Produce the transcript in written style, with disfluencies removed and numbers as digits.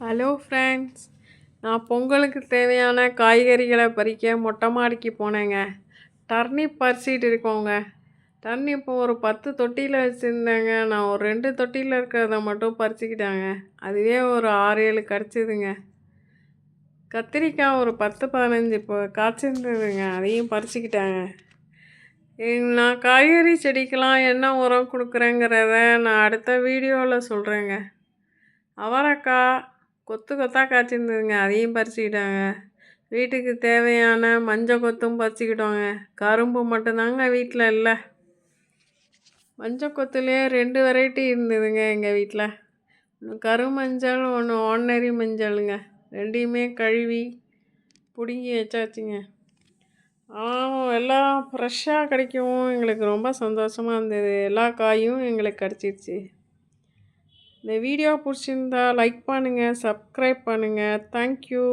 Hello friends, நான் பொங்கலுக்கு தேவையான காய்கறிகளை பறிக்க மொட்டை மாடிக்கு போனேங்க. டர்னிப் பறிச்சிட்டு இருக்கோங்க. டர்னிப் ஒரு 10 தொட்டியில் வச்சுருந்தேங்க. நான் ஒரு 2 தொட்டியில் இருக்கிறத மட்டும் பறிச்சுக்கிட்டாங்க. அதுவே ஒரு 6-7 கிடச்சிதுங்க. கத்திரிக்காய் ஒரு 10-15 இப்போ காய்ச்சிருந்ததுங்க. அதையும் பறிச்சுக்கிட்டாங்க. நான் காய்கறி செடிக்கெலாம் என்ன உரம் கொடுக்குறேங்கிறத நான் அடுத்த வீடியோவில் சொல்கிறேங்க. அவரைக்காய் கொத்து கொத்தாக காய்ச்சிருந்ததுங்க. அதையும் பறிச்சுக்கிட்டாங்க. வீட்டுக்கு தேவையான மஞ்சள் கொத்தும் பறிச்சுக்கிட்டோங்க. கரும்பு மட்டும்தாங்க வீட்டில் இல்லை. மஞ்சள் கொத்துலேயே 2 வெரைட்டி இருந்ததுங்க எங்கள் வீட்டில். ஒன்று கருமஞ்சள், ஒன்று ஆர்டினரி மஞ்சளுங்க. 2யுமே கழுவி பிடுங்கி வச்சாச்சுங்க. எல்லாம் ஃப்ரெஷ்ஷாக கிடைக்கவும் எங்களுக்கு ரொம்ப சந்தோஷமாக இருந்தது. எல்லா காயும் எங்களுக்கு கிடச்சிருச்சு. இந்த வீடியோ பிடிச்சிருந்தா லைக் பண்ணுங்கள், சப்ஸ்கிரைப் பண்ணுங்கள். தேங்க்யூ.